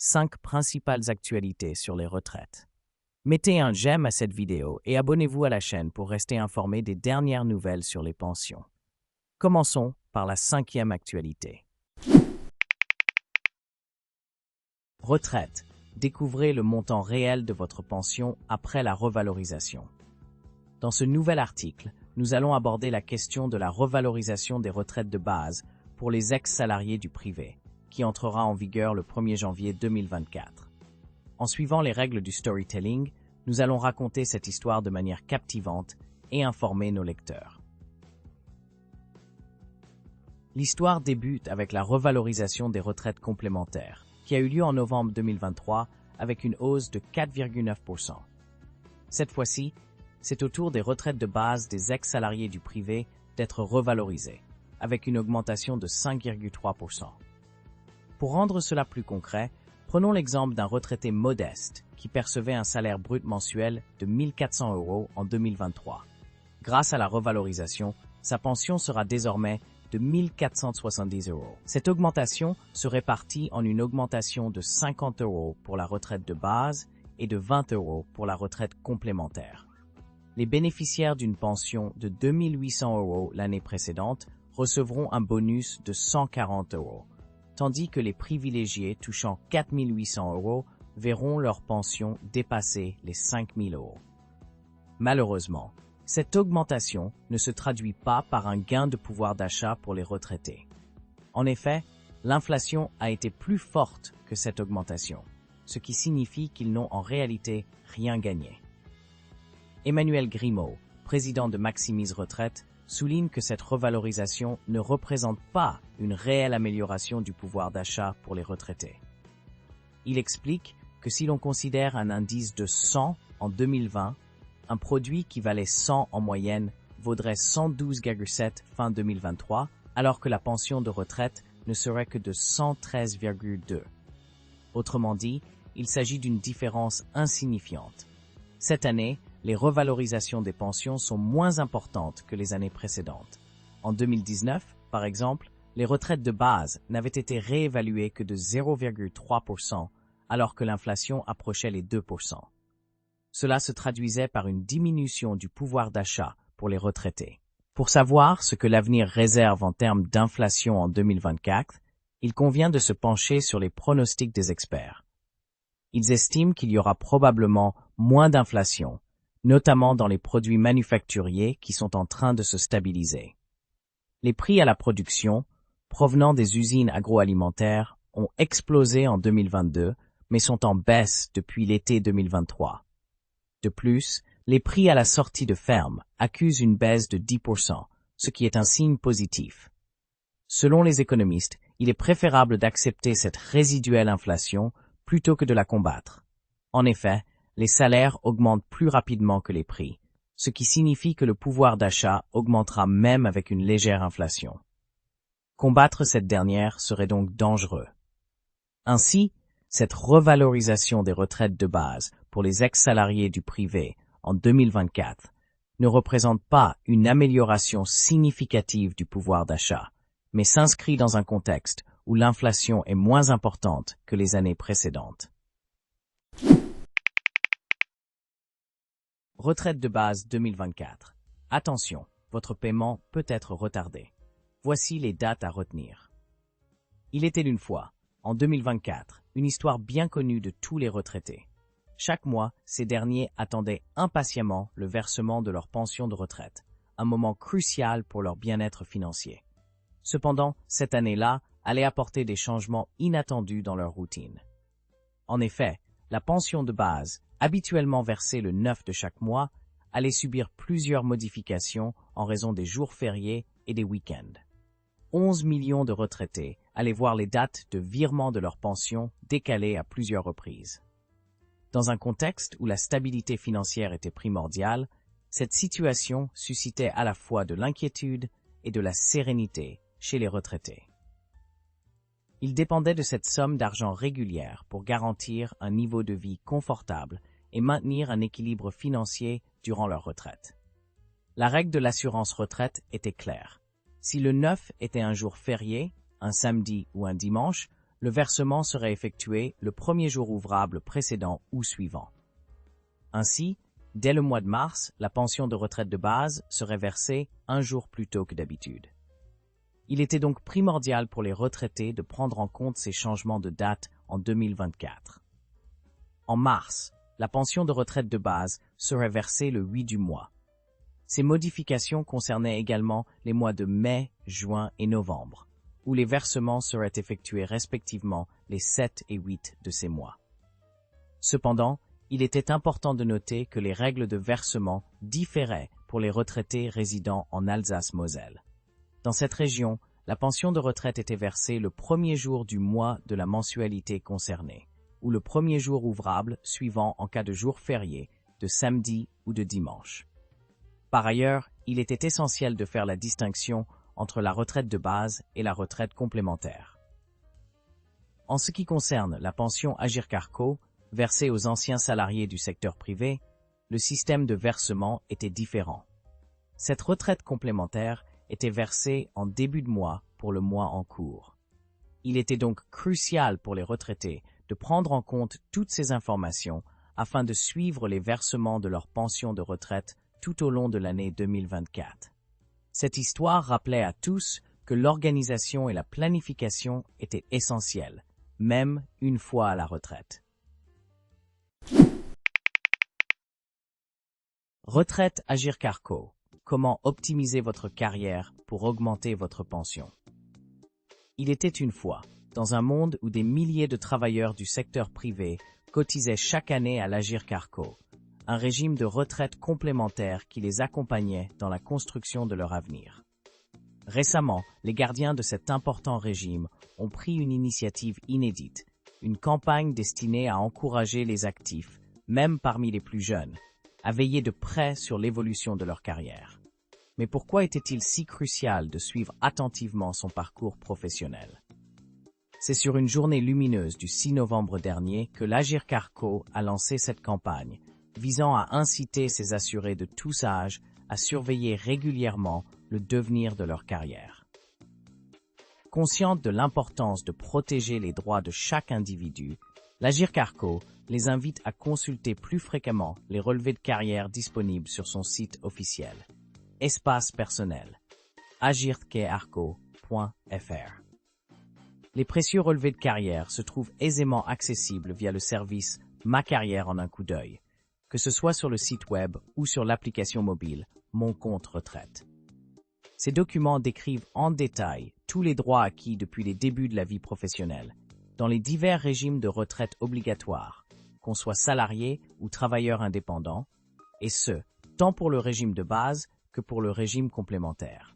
5 principales actualités sur les retraites. Mettez un j'aime à cette vidéo et abonnez-vous à la chaîne pour rester informé des dernières nouvelles sur les pensions. Commençons par la 5e actualité. Retraite. Découvrez le montant réel de votre pension après la revalorisation. Dans ce nouvel article, nous allons aborder la question de la revalorisation des retraites de base pour les ex-salariés du privé, qui entrera en vigueur le 1er janvier 2024. En suivant les règles du storytelling, nous allons raconter cette histoire de manière captivante et informer nos lecteurs. L'histoire débute avec la revalorisation des retraites complémentaires, qui a eu lieu en novembre 2023 avec une hausse de 4,9%. Cette fois-ci, c'est au tour des retraites de base des ex-salariés du privé d'être revalorisées, avec une augmentation de 5,3%. Pour rendre cela plus concret, prenons l'exemple d'un retraité modeste qui percevait un salaire brut mensuel de 1 400 € en 2023. Grâce à la revalorisation, sa pension sera désormais de 1 470 €. Cette augmentation se répartit en une augmentation de 50 € pour la retraite de base et de 20 € pour la retraite complémentaire. Les bénéficiaires d'une pension de 2 800 € l'année précédente recevront un bonus de 140 €, tandis que les privilégiés touchant 4 800 € verront leur pension dépasser les 5 000 €. Malheureusement, cette augmentation ne se traduit pas par un gain de pouvoir d'achat pour les retraités. En effet, l'inflation a été plus forte que cette augmentation, ce qui signifie qu'ils n'ont en réalité rien gagné. Emmanuel Grimaud, président de Maximise Retraite, souligne que cette revalorisation ne représente pas une réelle amélioration du pouvoir d'achat pour les retraités. Il explique que si l'on considère un indice de 100 en 2020, un produit qui valait 100 en moyenne vaudrait 112,7 fin 2023, alors que la pension de retraite ne serait que de 113,2. Autrement dit, il s'agit d'une différence insignifiante. Cette année, les revalorisations des pensions sont moins importantes que les années précédentes. En 2019, par exemple, les retraites de base n'avaient été réévaluées que de 0,3%, alors que l'inflation approchait les 2%. Cela se traduisait par une diminution du pouvoir d'achat pour les retraités. Pour savoir ce que l'avenir réserve en termes d'inflation en 2024, il convient de se pencher sur les pronostics des experts. Ils estiment qu'il y aura probablement moins d'inflation, notamment dans les produits manufacturiers qui sont en train de se stabiliser. Les prix à la production, provenant des usines agroalimentaires, ont explosé en 2022, mais sont en baisse depuis l'été 2023. De plus, les prix à la sortie de ferme accusent une baisse de 10%, ce qui est un signe positif. Selon les économistes, il est préférable d'accepter cette résiduelle inflation plutôt que de la combattre. En effet, les salaires augmentent plus rapidement que les prix, ce qui signifie que le pouvoir d'achat augmentera même avec une légère inflation. Combattre cette dernière serait donc dangereux. Ainsi, cette revalorisation des retraites de base pour les ex-salariés du privé en 2024 ne représente pas une amélioration significative du pouvoir d'achat, mais s'inscrit dans un contexte où l'inflation est moins importante que les années précédentes. Retraite de base 2024. Attention, votre paiement peut être retardé. Voici les dates à retenir. Il était une fois, en 2024, une histoire bien connue de tous les retraités. Chaque mois, ces derniers attendaient impatiemment le versement de leur pension de retraite, un moment crucial pour leur bien-être financier. Cependant, cette année-là allait apporter des changements inattendus dans leur routine. En effet, la pension de base, habituellement versée le 9 de chaque mois, allait subir plusieurs modifications en raison des jours fériés et des week-ends. 11 millions de retraités allaient voir les dates de virement de leur pension décalées à plusieurs reprises. Dans un contexte où la stabilité financière était primordiale, cette situation suscitait à la fois de l'inquiétude et de la sérénité chez les retraités. Ils dépendaient de cette somme d'argent régulière pour garantir un niveau de vie confortable et maintenir un équilibre financier durant leur retraite. La règle de l'assurance retraite était claire. Si le 9 était un jour férié, un samedi ou un dimanche, le versement serait effectué le premier jour ouvrable précédent ou suivant. Ainsi, dès le mois de mars, la pension de retraite de base serait versée un jour plus tôt que d'habitude. Il était donc primordial pour les retraités de prendre en compte ces changements de date en 2024. En mars, la pension de retraite de base serait versée le 8 du mois. Ces modifications concernaient également les mois de mai, juin et novembre, où les versements seraient effectués respectivement les 7 et 8 de ces mois. Cependant, il était important de noter que les règles de versement différaient pour les retraités résidant en Alsace-Moselle. Dans cette région, la pension de retraite était versée le premier jour du mois de la mensualité concernée, ou le premier jour ouvrable suivant en cas de jour férié, de samedi ou de dimanche. Par ailleurs, il était essentiel de faire la distinction entre la retraite de base et la retraite complémentaire. En ce qui concerne la pension Agirc-Arrco, versée aux anciens salariés du secteur privé, le système de versement était différent. Cette retraite complémentaire était versée en début de mois pour le mois en cours. Il était donc crucial pour les retraités de prendre en compte toutes ces informations afin de suivre les versements de leur pension de retraite tout au long de l'année 2024. Cette histoire rappelait à tous que l'organisation et la planification étaient essentielles, même une fois à la retraite. Retraite Agirc-Arrco. Comment optimiser votre carrière pour augmenter votre pension? Il était une fois, dans un monde où des milliers de travailleurs du secteur privé cotisaient chaque année à l'Agirc-Arrco, un régime de retraite complémentaire qui les accompagnait dans la construction de leur avenir. Récemment, les gardiens de cet important régime ont pris une initiative inédite, une campagne destinée à encourager les actifs, même parmi les plus jeunes, à veiller de près sur l'évolution de leur carrière. Mais pourquoi était-il si crucial de suivre attentivement son parcours professionnel? C'est sur une journée lumineuse du 6 novembre dernier que l'Agirc-Arrco a lancé cette campagne, visant à inciter ses assurés de tous âges à surveiller régulièrement le devenir de leur carrière. Consciente de l'importance de protéger les droits de chaque individu, l'Agirc-Arrco les invite à consulter plus fréquemment les relevés de carrière disponibles sur son site officiel. Espace personnel. agircarrco.fr. Les précieux relevés de carrière se trouvent aisément accessibles via le service Ma carrière en un coup d'œil, que ce soit sur le site web ou sur l'application mobile Mon compte retraite. Ces documents décrivent en détail tous les droits acquis depuis les débuts de la vie professionnelle, dans les divers régimes de retraite obligatoires, qu'on soit salarié ou travailleur indépendant, et ce, tant pour le régime de base que pour le régime complémentaire.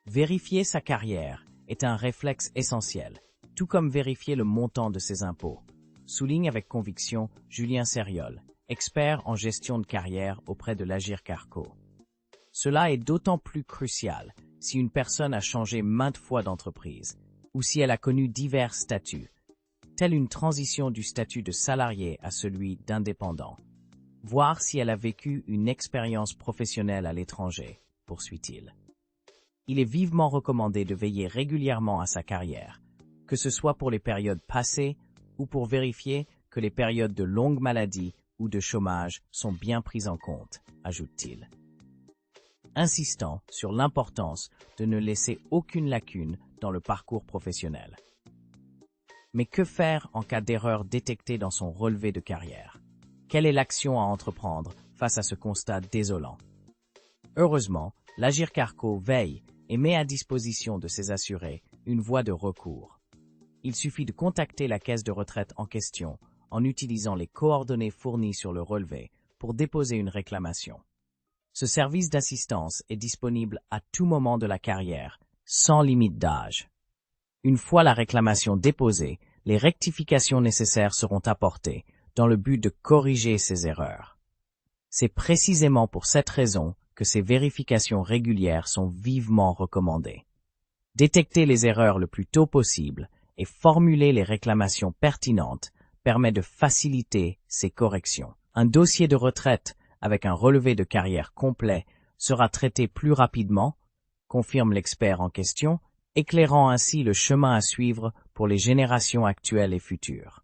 Vérifier sa carrière est un réflexe essentiel, tout comme vérifier le montant de ses impôts, souligne avec conviction Julien Sériol, expert en gestion de carrière auprès de l'Agirc-Arrco. Cela est d'autant plus crucial si une personne a changé maintes fois d'entreprise ou si elle a connu divers statuts, telle une transition du statut de salarié à celui d'indépendant. Voir si elle a vécu une expérience professionnelle à l'étranger, poursuit-il. Il est vivement recommandé de veiller régulièrement à sa carrière, que ce soit pour les périodes passées ou pour vérifier que les périodes de longue maladie ou de chômage sont bien prises en compte, ajoute-t-il. Insistant sur l'importance de ne laisser aucune lacune dans le parcours professionnel. Mais que faire en cas d'erreur détectée dans son relevé de carrière? Quelle est l'action à entreprendre face à ce constat désolant? Heureusement, l'Agirc-Arrco veille et met à disposition de ses assurés une voie de recours. Il suffit de contacter la caisse de retraite en question en utilisant les coordonnées fournies sur le relevé pour déposer une réclamation. Ce service d'assistance est disponible à tout moment de la carrière, sans limite d'âge. Une fois la réclamation déposée, les rectifications nécessaires seront apportées dans le but de corriger ces erreurs. C'est précisément pour cette raison que ces vérifications régulières sont vivement recommandées. Détecter les erreurs le plus tôt possible et formuler les réclamations pertinentes permet de faciliter ces corrections. Un dossier de retraite avec un relevé de carrière complet sera traité plus rapidement, confirme l'expert en question, éclairant ainsi le chemin à suivre pour les générations actuelles et futures.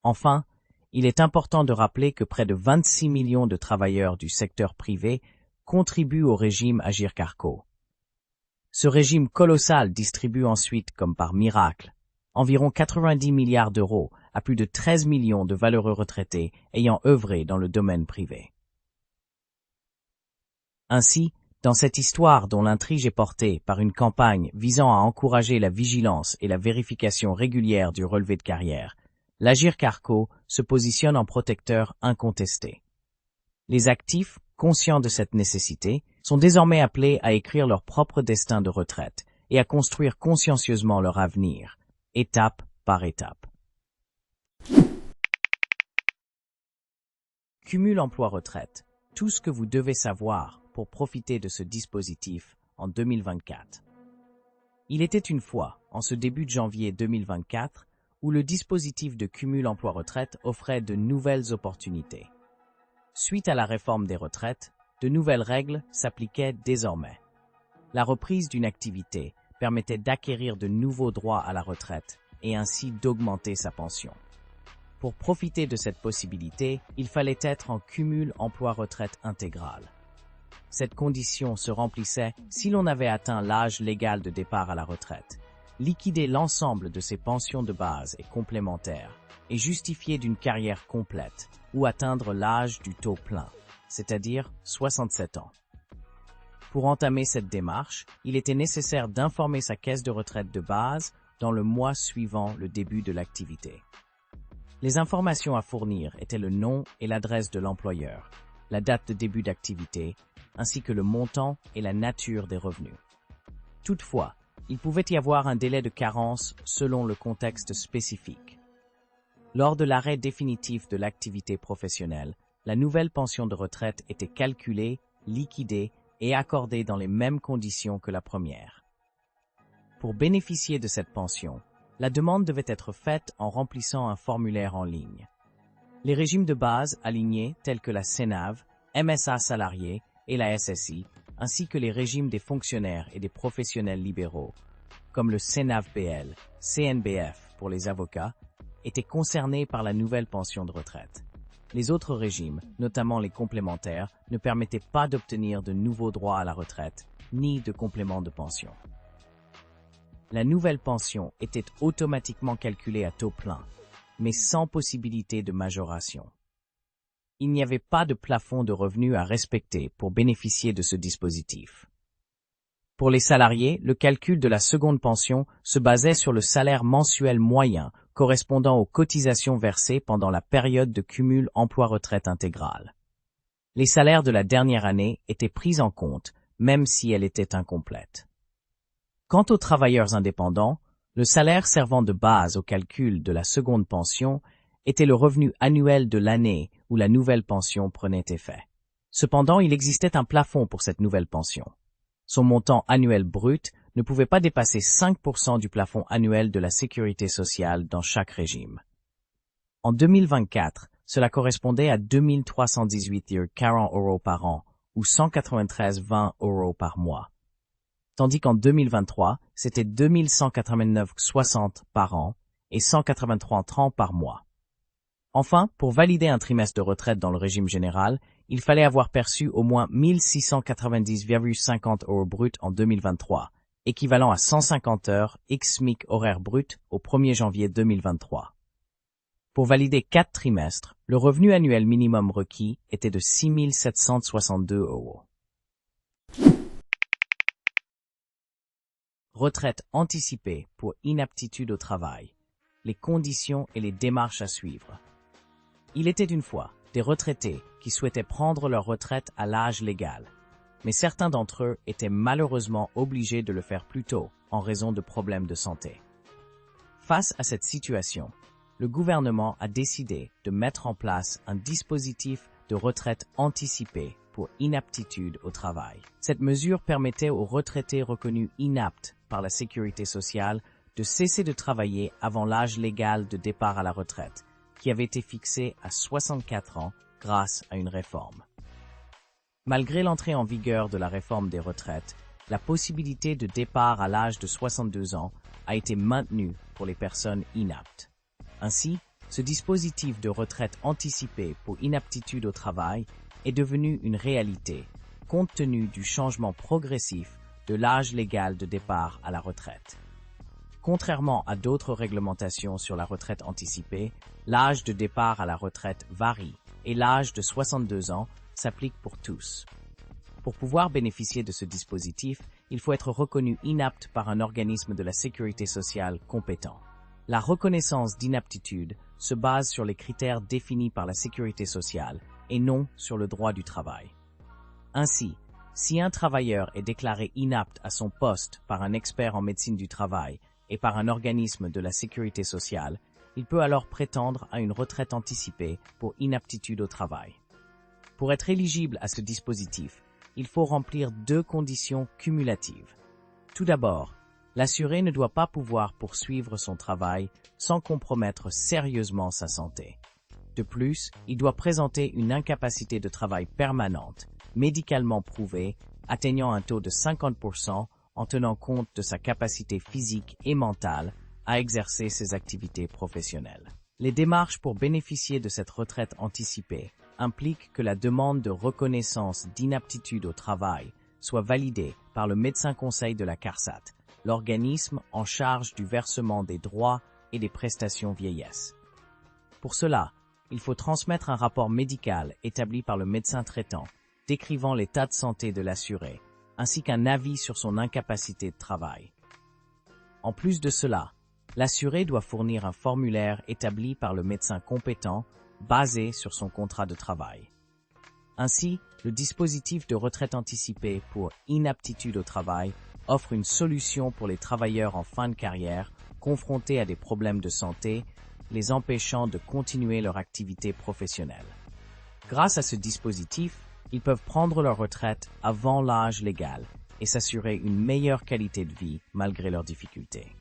Enfin, il est important de rappeler que près de 26 millions de travailleurs du secteur privé contribuent au régime Agirc Arrco. Ce régime colossal distribue ensuite, comme par miracle, environ 90 milliards d'euros à plus de 13 millions de valeureux retraités ayant œuvré dans le domaine privé. Ainsi, dans cette histoire dont l'intrigue est portée par une campagne visant à encourager la vigilance et la vérification régulière du relevé de carrière, l'Agirc Arrco se positionne en protecteur incontesté. Les actifs, conscients de cette nécessité, sont désormais appelés à écrire leur propre destin de retraite et à construire consciencieusement leur avenir, étape par étape. Cumul emploi-retraite, tout ce que vous devez savoir pour profiter de ce dispositif en 2024. Il était une fois, en ce début de janvier 2024, où le dispositif de cumul emploi-retraite offrait de nouvelles opportunités. Suite à la réforme des retraites, de nouvelles règles s'appliquaient désormais. La reprise d'une activité permettait d'acquérir de nouveaux droits à la retraite et ainsi d'augmenter sa pension. Pour profiter de cette possibilité, il fallait être en cumul emploi-retraite intégral. Cette condition se remplissait si l'on avait atteint l'âge légal de départ à la retraite, liquider l'ensemble de ses pensions de base et complémentaires et justifier d'une carrière complète ou atteindre l'âge du taux plein, c'est-à-dire 67 ans. Pour entamer cette démarche, il était nécessaire d'informer sa caisse de retraite de base dans le mois suivant le début de l'activité. Les informations à fournir étaient le nom et l'adresse de l'employeur, la date de début d'activité, ainsi que le montant et la nature des revenus. Toutefois, il pouvait y avoir un délai de carence selon le contexte spécifique. Lors de l'arrêt définitif de l'activité professionnelle, la nouvelle pension de retraite était calculée, liquidée et accordée dans les mêmes conditions que la première. Pour bénéficier de cette pension, la demande devait être faite en remplissant un formulaire en ligne. Les régimes de base alignés tels que la CNAV, MSA salarié et la SSI, ainsi que les régimes des fonctionnaires et des professionnels libéraux, comme le CNAV-PL, CNBF pour les avocats, étaient concernés par la nouvelle pension de retraite. Les autres régimes, notamment les complémentaires, ne permettaient pas d'obtenir de nouveaux droits à la retraite, ni de compléments de pension. La nouvelle pension était automatiquement calculée à taux plein, mais sans possibilité de majoration. Il n'y avait pas de plafond de revenus à respecter pour bénéficier de ce dispositif. Pour les salariés, le calcul de la seconde pension se basait sur le salaire mensuel moyen correspondant aux cotisations versées pendant la période de cumul emploi-retraite intégrale. Les salaires de la dernière année étaient pris en compte, même si elle était incomplète. Quant aux travailleurs indépendants, le salaire servant de base au calcul de la seconde pension était le revenu annuel de l'année où la nouvelle pension prenait effet. Cependant, il existait un plafond pour cette nouvelle pension. Son montant annuel brut ne pouvait pas dépasser 5% du plafond annuel de la sécurité sociale dans chaque régime. En 2024, cela correspondait à 2318,40 € par an ou 193,20 € par mois. Tandis qu'en 2023, c'était 2189,60 € par an et 183,30 € par mois. Enfin, pour valider un trimestre de retraite dans le régime général, il fallait avoir perçu au moins 1690,50 € brut en 2023, équivalent à 150 heures ex-SMIC horaire brut au 1er janvier 2023. Pour valider 4 trimestres, le revenu annuel minimum requis était de 6 762 €. Retraite anticipée pour inaptitude au travail. Les conditions et les démarches à suivre. Il était une fois des retraités qui souhaitaient prendre leur retraite à l'âge légal, mais certains d'entre eux étaient malheureusement obligés de le faire plus tôt en raison de problèmes de santé. Face à cette situation, le gouvernement a décidé de mettre en place un dispositif de retraite anticipée pour inaptitude au travail. Cette mesure permettait aux retraités reconnus inaptes par la Sécurité sociale de cesser de travailler avant l'âge légal de départ à la retraite, qui avait été fixé à 64 ans grâce à une réforme. Malgré l'entrée en vigueur de la réforme des retraites, la possibilité de départ à l'âge de 62 ans a été maintenue pour les personnes inaptes. Ainsi, ce dispositif de retraite anticipée pour inaptitude au travail est devenu une réalité, compte tenu du changement progressif de l'âge légal de départ à la retraite. Contrairement à d'autres réglementations sur la retraite anticipée, l'âge de départ à la retraite varie et l'âge de 62 ans s'applique pour tous. Pour pouvoir bénéficier de ce dispositif, il faut être reconnu inapte par un organisme de la sécurité sociale compétent. La reconnaissance d'inaptitude se base sur les critères définis par la sécurité sociale et non sur le droit du travail. Ainsi, si un travailleur est déclaré inapte à son poste par un expert en médecine du travail et par un organisme de la sécurité sociale, il peut alors prétendre à une retraite anticipée pour inaptitude au travail. Pour être éligible à ce dispositif, il faut remplir 2 conditions cumulatives. Tout d'abord, l'assuré ne doit pas pouvoir poursuivre son travail sans compromettre sérieusement sa santé. De plus, il doit présenter une incapacité de travail permanente, médicalement prouvée, atteignant un taux de 50% en tenant compte de sa capacité physique et mentale à exercer ses activités professionnelles. Les démarches pour bénéficier de cette retraite anticipée impliquent que la demande de reconnaissance d'inaptitude au travail soit validée par le médecin conseil de la CARSAT, l'organisme en charge du versement des droits et des prestations vieillesse. Pour cela, il faut transmettre un rapport médical établi par le médecin traitant, décrivant l'état de santé de l'assuré, ainsi qu'un avis sur son incapacité de travail. En plus de cela, l'assuré doit fournir un formulaire établi par le médecin compétent, basé sur son contrat de travail. Ainsi, le dispositif de retraite anticipée pour inaptitude au travail offre une solution pour les travailleurs en fin de carrière confrontés à des problèmes de santé, les empêchant de continuer leur activité professionnelle. Grâce à ce dispositif, ils peuvent prendre leur retraite avant l'âge légal et s'assurer une meilleure qualité de vie malgré leurs difficultés.